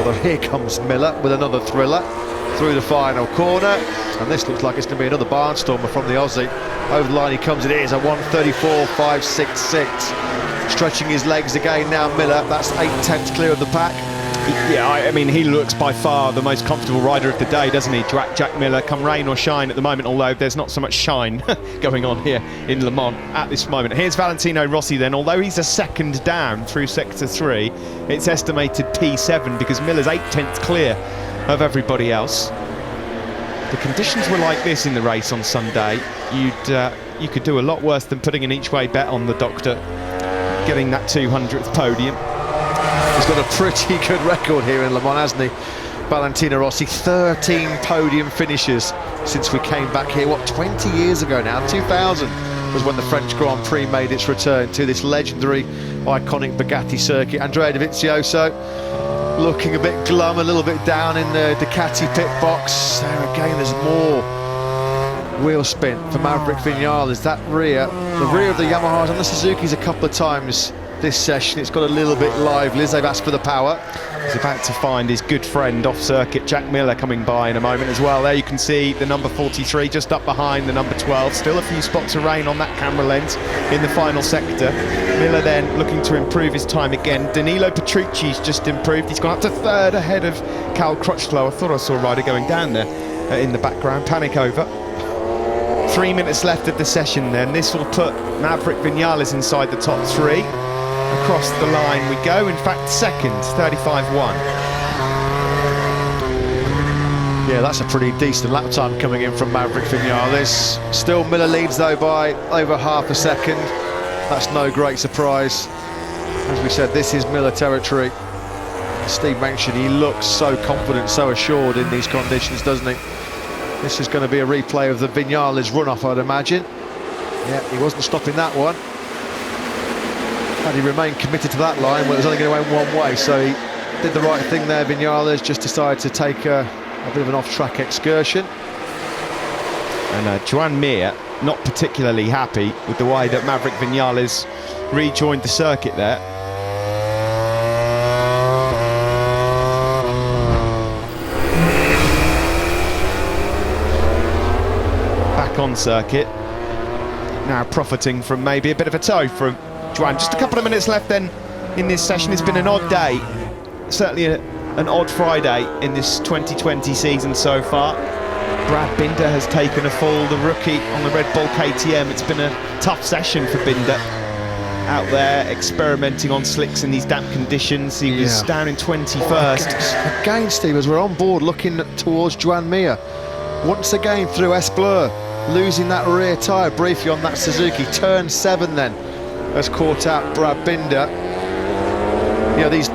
Although here comes Miller with another thriller through the final corner, and this looks like it's going to be another barnstormer from the Aussie. Over the line he comes, it is a 1:34.566. Stretching his legs again now, Miller. That's 8/10 clear of the pack. Yeah, I mean, he looks by far the most comfortable rider of the day, doesn't he? Jack Miller, come rain or shine at the moment, although there's not so much shine going on here in Le Mans at this moment. Here's Valentino Rossi then. Although he's a second down through sector 3, it's estimated P7 because Miller's 8/10 clear of everybody else. The conditions were like this in the race on Sunday. You could do a lot worse than putting an each-way bet on the Doctor getting that 200th podium. He's got a pretty good record here in Le Mans, hasn't he? Valentino Rossi, 13 podium finishes since we came back here, what, 20 years ago now? 2000 was when the French Grand Prix made its return to this legendary, iconic Bugatti circuit. Andrea Dovizioso looking a bit glum, a little bit down in the Ducati pit box. There again, there's more wheel spin for Maverick Vinales. That the rear of the Yamahas and the Suzukis a couple of times this session. It's got a little bit lively as they've asked for the power. He's about to find his good friend off circuit, Jack Miller, coming by in a moment as well. There you can see the number 43 just up behind the number 12. Still a few spots of rain on that camera lens in the final sector. Miller then looking to improve his time again. Danilo Petrucci's just improved. He's gone up to third ahead of Cal Crutchlow. I thought I saw a rider going down there in the background. Panic over. 3 minutes left of the session then. This will put Maverick Vinales inside the top 3. Across the line we go, in fact second, 35.1. Yeah, that's a pretty decent lap time coming in from Maverick Vinales. Still Miller leads though by over half a second. That's no great surprise. As we said, this is Miller territory. Steve mentioned he looks so confident, so assured in these conditions, doesn't he? This is going to be a replay of the Vinales run-off, I'd imagine. Yeah, he wasn't stopping that one. Had he remained committed to that line, well, it was only going to end one way, so he did the right thing there. Vinales just decided to take a bit of an off-track excursion. And Joan Mir not particularly happy with the way that Maverick Vinales rejoined the circuit there. Back on circuit, now profiting from maybe a bit of a tow from Juan. Just a couple of minutes left then in this session. It's been an odd day, certainly an odd Friday in this 2020 season so far. Brad Binder has taken a fall, the rookie on the Red Bull KTM. It's been a tough session for Binder out there experimenting on slicks in these damp conditions. He was down in 21st. Again, Steve, as we're on board looking towards Joan Mir, once again through S Blur, losing that rear tyre briefly on that Suzuki. Turn 7 then has caught out Brad Binder. You know, these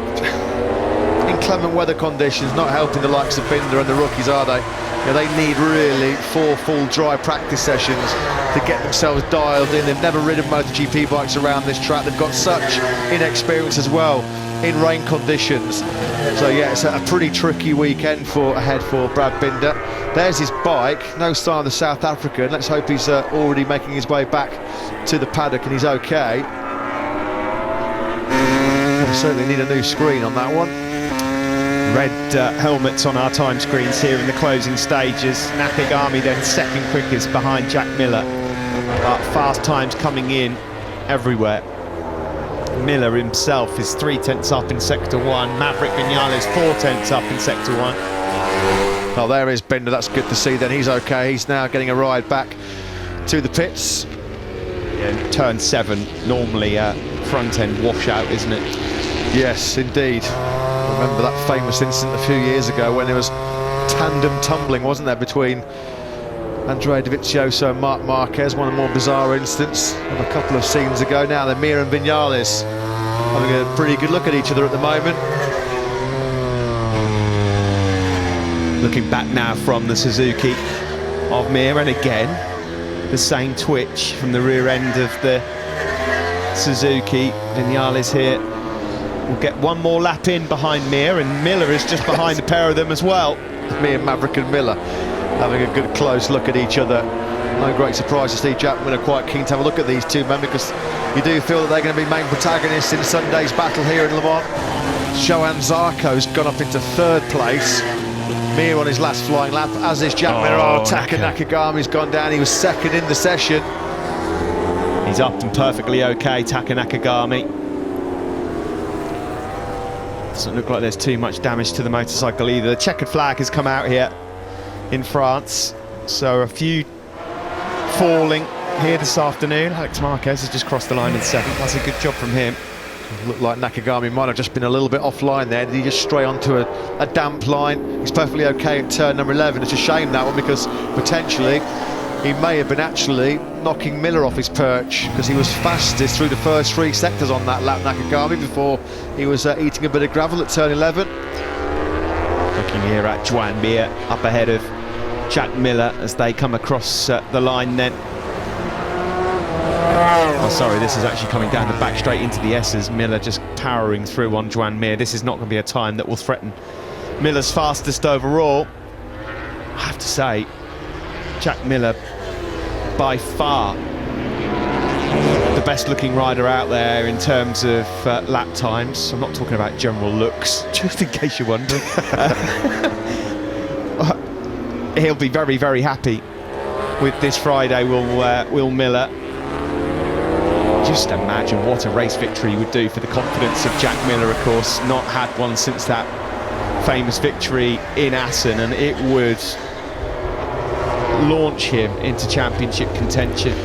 inclement weather conditions not helping the likes of Binder and the rookies, are they? You know, they need really 4 full dry practice sessions to get themselves dialed in. They've never ridden MotoGP bikes around this track. They've got such inexperience as well in rain conditions. So yeah, it's a pretty tricky weekend ahead for Brad Binder. There's his bike, no sign of the South African. Let's hope he's already making his way back to the paddock and he's okay. We certainly need a new screen on that one. Red helmets on our time screens here in the closing stages. Nakagami then second quickest behind Jack Miller. But fast times coming in everywhere. Miller himself is 3/10 up in sector 1. Maverick Vinales 4/10 up in sector 1. Oh, there is Binder. That's good to see then. He's okay. He's now getting a ride back to the pits. Yeah, turn 7, normally a front-end washout, isn't it? Yes, indeed. Remember that famous incident a few years ago when there was tandem tumbling, wasn't there, between Andrea Dovizioso and Marc Marquez, one of the more bizarre incidents of a couple of scenes ago. Now they're Mir and Vinales having a pretty good look at each other at the moment. Looking back now from the Suzuki of Mir, and again the same twitch from the rear end of the Suzuki. Vinales here will get one more lap in behind Mir, and Miller is just behind the pair of them as well. Mir, Maverick and Miller having a good close look at each other. No great surprise to see Jack Miller quite keen to have a look at these two men, because you do feel that they're going to be main protagonists in Sunday's battle here in Le Mans. Johan Zarco's gone up into 3rd place. Mir on his last flying lap, as is Jack Miller. Oh, Taka Nakagami's gone down. He was 2nd in the session. He's up and perfectly okay, Taka Nakagami. Doesn't look like there's too much damage to the motorcycle either. The checkered flag has come out here in France, so a few falling here this afternoon. Alex Marquez has just crossed the line in 7th. That's a good job from him. Looked like Nakagami might have just been a little bit offline there. Did he just stray onto a damp line? He's perfectly okay at turn number 11. It's a shame, that one, because potentially he may have been actually knocking Miller off his perch, because he was fastest through the first 3 sectors on that lap, Nakagami, before he was eating a bit of gravel at turn 11. Looking here at Joan Mir up ahead of Jack Miller as they come across the line then. Oh, sorry, this is actually coming down the back straight into the S's. Miller just powering through on Joan Mir. This is not going to be a time that will threaten Miller's fastest overall. I have to say, Jack Miller, by far the best looking rider out there in terms of lap times. I'm not talking about general looks, just in case you're wondering. He'll be very, very happy with this Friday, Will Miller. Just imagine what a race victory would do for the confidence of Jack Miller. Of course, not had one since that famous victory in Assen, and it would launch him into championship contention.